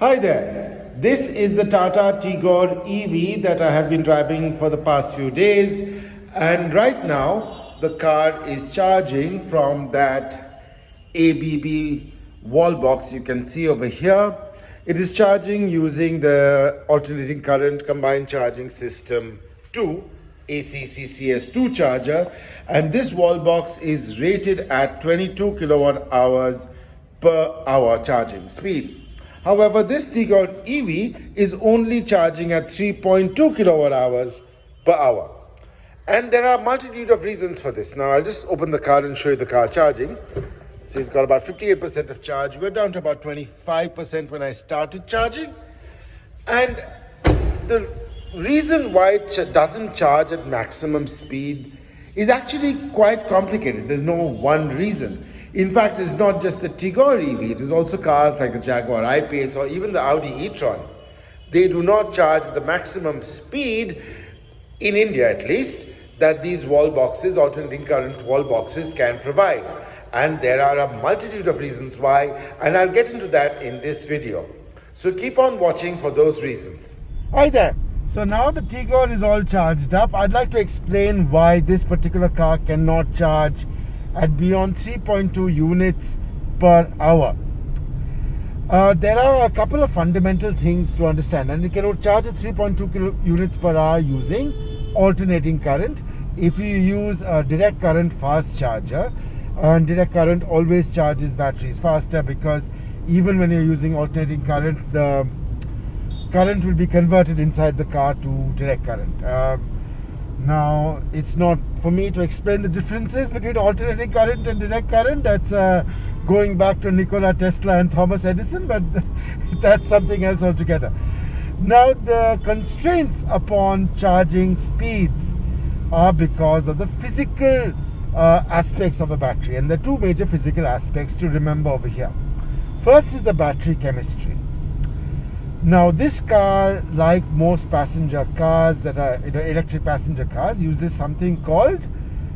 Hi there, this is the Tata Tigor EV that I have been driving for the past few days, and right now the car is charging from that ABB wall box you can see over here. It is charging using the alternating current combined charging system 2 ACCCS2 charger, and this wall box is rated at 22 kilowatt hours per hour charging speed. However, this Tigor EV is only charging at 3.2 kilowatt hours per hour. And there are a multitude of reasons for this. Now, I'll just open the car and show you the car charging. So it's got about 58% of charge. We're down to about 25% when I started charging. And the reason why it doesn't charge at maximum speed is actually quite complicated. There's no one reason. In fact, it's not just the Tigor EV, it is also cars like the Jaguar I-Pace or even the Audi e-tron. They do not charge at the maximum speed, in India at least, that these wall boxes, alternating current wall boxes can provide. And there are a multitude of reasons why, and I'll get into that in this video. So keep on watching for those reasons. Hi there. So now the Tigor is all charged up. I'd like to explain why this particular car cannot charge at beyond 3.2 units per hour. There are a couple of fundamental things to understand, and you cannot charge at 3.2 units per hour using alternating current. If you use a direct current fast charger, and direct current always charges batteries faster, because even when you're using alternating current, the current will be converted inside the car to direct current. Now, it's not for me to explain the differences between alternating current and direct current. That's going back to Nikola Tesla and Thomas Edison, but that's something else altogether. Now, the constraints upon charging speeds are because of the physical aspects of a battery, and there are two major physical aspects to remember over here. First is the battery chemistry. Now, this car, like most passenger cars that are electric passenger cars, uses something called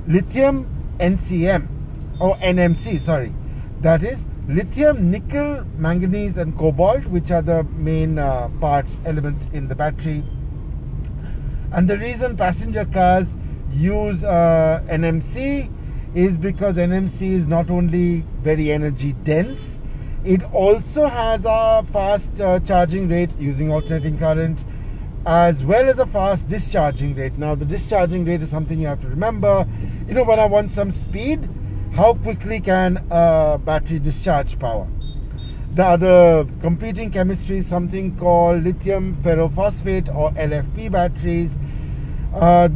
lithium NCM or NMC, sorry. That is lithium, nickel, manganese and cobalt, which are the main elements in the battery. And the reason passenger cars use NMC is because NMC is not only very energy dense, it also has a fast charging rate using alternating current, as well as a fast discharging rate. Now, the discharging rate is something you have to remember. You know, when I want some speed, how quickly can a battery discharge power? The other competing chemistry is something called lithium ferrophosphate or LFP batteries.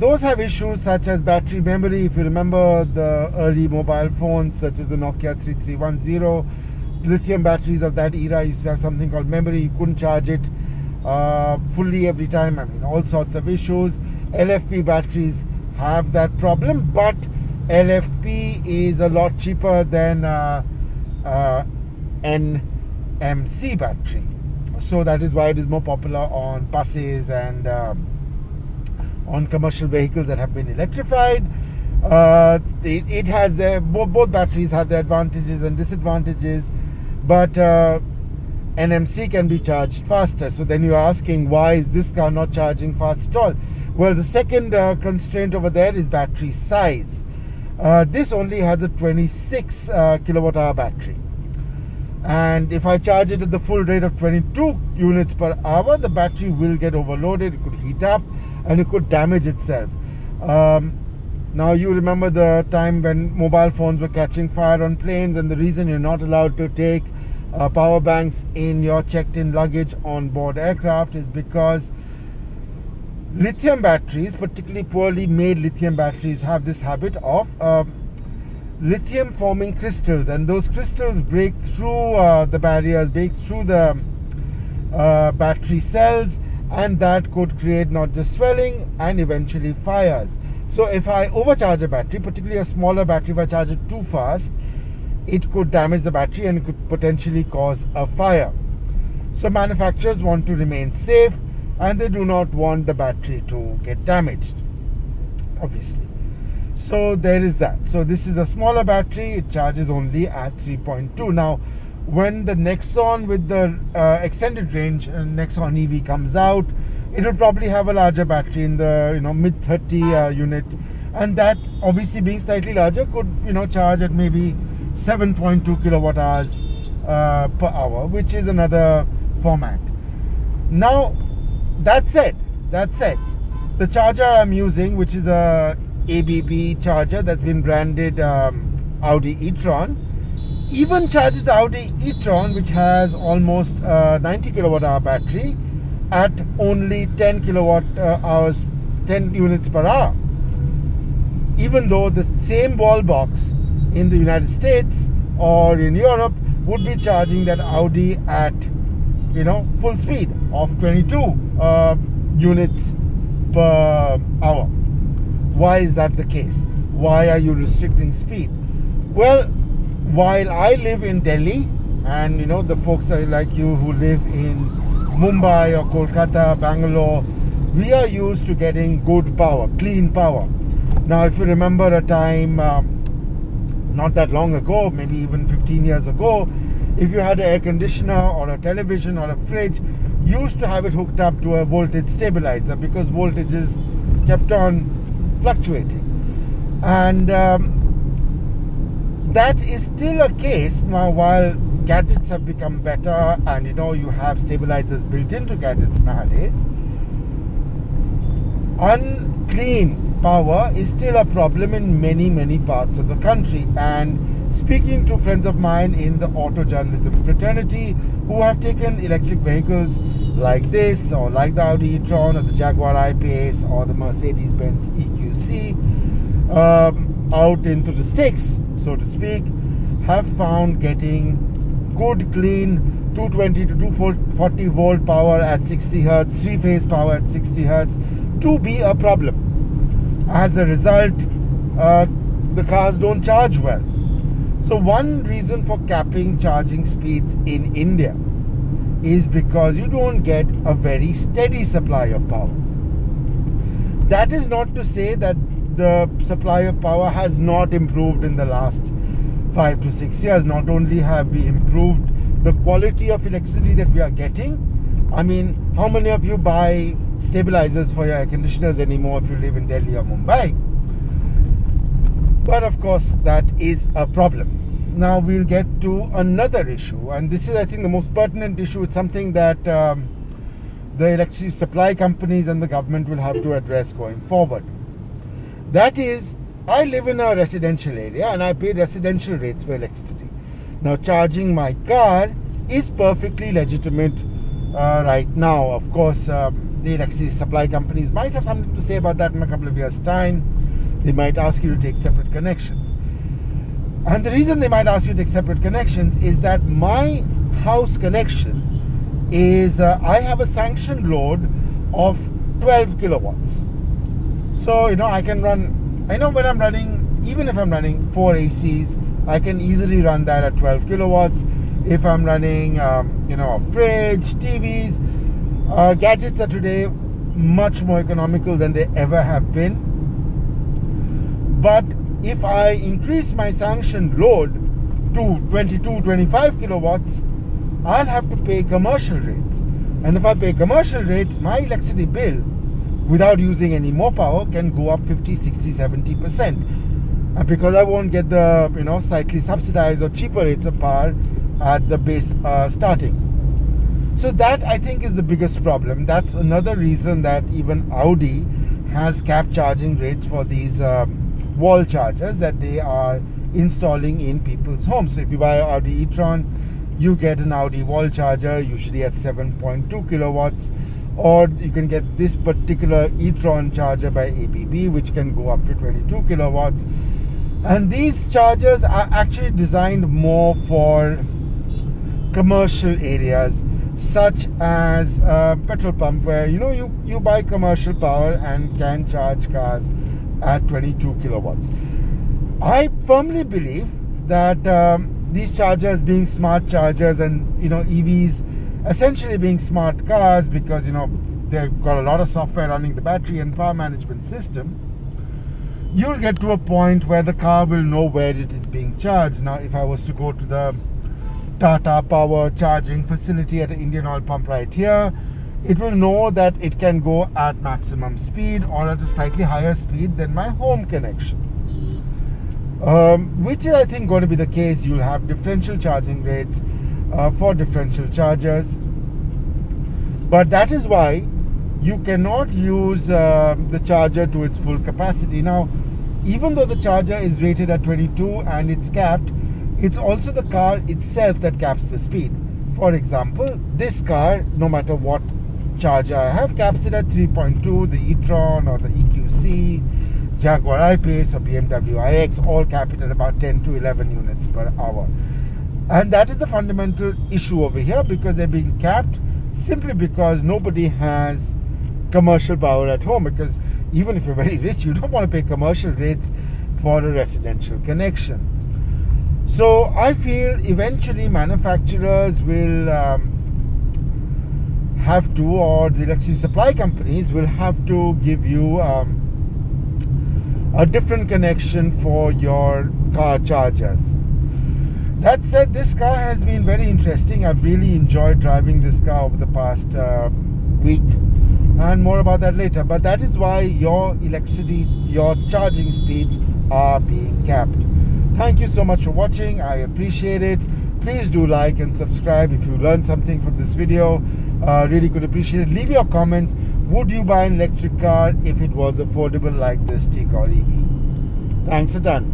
Those have issues such as battery memory. If you remember the early mobile phones such as the Nokia 3310, lithium batteries of that era used to have something called memory. You couldn't charge it fully every time. I mean, all sorts of issues. LFP batteries have that problem, but LFP is a lot cheaper than NMC battery. So that is why it is more popular on buses and on commercial vehicles that have been electrified. It has both batteries have their advantages and disadvantages, but NMC can be charged faster. So then you're asking, why is this car not charging fast at all? Well, the second constraint over there is battery size. This only has a 26 kilowatt hour battery, and if I charge it at the full rate of 22 units per hour, the battery will get overloaded. It could heat up and it could damage itself. Now, you remember the time when mobile phones were catching fire on planes, and the reason you're not allowed to take power banks in your checked-in luggage on board aircraft is because lithium batteries, particularly poorly made lithium batteries, have this habit of lithium forming crystals, and those crystals break through the barriers, break through the battery cells, and that could create not just swelling and eventually fires. So if I overcharge a battery, particularly a smaller battery, if I charge it too fast, it could damage the battery and it could potentially cause a fire. So manufacturers want to remain safe, and they do not want the battery to get damaged, obviously. So there is that. So this is a smaller battery. It charges only at 3.2. Now, when the Nexon with the extended range Nexon EV comes out, it will probably have a larger battery in the mid 30 unit, and that obviously being slightly larger could charge at maybe 7.2 kilowatt hours per hour, which is another format. Now that said, the charger I'm using, which is a ABB charger that's been branded Audi e-tron, even charges Audi e-tron, which has almost 90 kilowatt hour battery, at only 10 kilowatt hours, 10 units per hour. Even though the same wall box in the United States or in Europe would be charging that Audi at full speed of 22 units per hour. Why is that the case? Why are you restricting speed? Well, while I live in Delhi, and the folks like you who live in Mumbai or Kolkata, Bangalore, we are used to getting good power, clean power. Now, if you remember a time not that long ago, maybe even 15 years ago, if you had an air conditioner or a television or a fridge, you used to have it hooked up to a voltage stabilizer because voltages kept on fluctuating. And that is still a case now. While gadgets have become better and you have stabilizers built into gadgets nowadays, unclean power is still a problem in many parts of the country. And speaking to friends of mine in the auto journalism fraternity who have taken electric vehicles like this, or like the Audi e-tron or the Jaguar I-Pace or the Mercedes-Benz EQC, out into the sticks, so to speak, have found getting good, clean 220 to 240 volt power at 60 hertz, three-phase power at 60 hertz to be a problem. As a result, the cars don't charge well. So one reason for capping charging speeds in India is because you don't get a very steady supply of power. That is not to say that the supply of power has not improved in the last 5 to 6 years. Not only have we improved the quality of electricity that we are getting, I mean, how many of you buy stabilizers for your air conditioners anymore if you live in Delhi or Mumbai? But of course, that is a problem. Now we'll get to another issue, and this is, I think, the most pertinent issue. It's something that the electricity supply companies and the government will have to address going forward. That is, I live in a residential area and I pay residential rates for electricity. Now, charging my car is perfectly legitimate right now. Of course, the electricity supply companies might have something to say about that in a couple of years' time. They might ask you to take separate connections. And the reason they might ask you to take separate connections is that my house connection is, I have a sanctioned load of 12 kilowatts. So, I can run, when I'm running, even if I'm running 4 ACs, I can easily run that at 12 kilowatts. If I'm running, a fridge, TVs, gadgets are today much more economical than they ever have been. But if I increase my sanctioned load to 22, 25 kilowatts, I'll have to pay commercial rates. And if I pay commercial rates, my electricity bill, without using any more power, can go up 50, 60, 70%. And because I won't get the, slightly subsidized or cheaper rates of power at the base starting. So that, I think, is the biggest problem. That's another reason that even Audi has capped charging rates for these wall chargers that they are installing in people's homes. So if you buy an Audi e-tron, you get an Audi wall charger, usually at 7.2 kilowatts, or you can get this particular e-tron charger by ABB, which can go up to 22 kilowatts. And these chargers are actually designed more for commercial areas, such as a petrol pump, where you buy commercial power and can charge cars at 22 kilowatts. I firmly believe that these chargers being smart chargers and EVs essentially being smart cars, because they've got a lot of software running the battery and power management system, you'll get to a point where the car will know where it is being charged. Now, if I was to go to the Tata Power charging facility at an Indian oil pump right here, it will know that it can go at maximum speed or at a slightly higher speed than my home connection. Which is, I think, going to be the case. You'll have differential charging rates for differential chargers. But that is why you cannot use the charger to its full capacity. Now, even though the charger is rated at 22 and it's capped, it's also the car itself that caps the speed. For example, this car, no matter what charger I have, caps it at 3.2. The e-tron or the EQC, Jaguar I-Pace or BMW iX all cap it at about 10 to 11 units per hour. And that is the fundamental issue over here, because they're being capped simply because nobody has commercial power at home. Because even if you're very rich, you don't want to pay commercial rates for a residential connection. So I feel eventually manufacturers will have to, or the electricity supply companies will have to give you a different connection for your car chargers. That said, this car has been very interesting. I've really enjoyed driving this car over the past week, and more about that later. But that is why your electricity, your charging speeds are being capped. Thank you so much for watching. I appreciate it. Please do like and subscribe if you learned something from this video. Really could appreciate it. Leave your comments. Would you buy an electric car if it was affordable like this Tigor EV? Thanks a ton.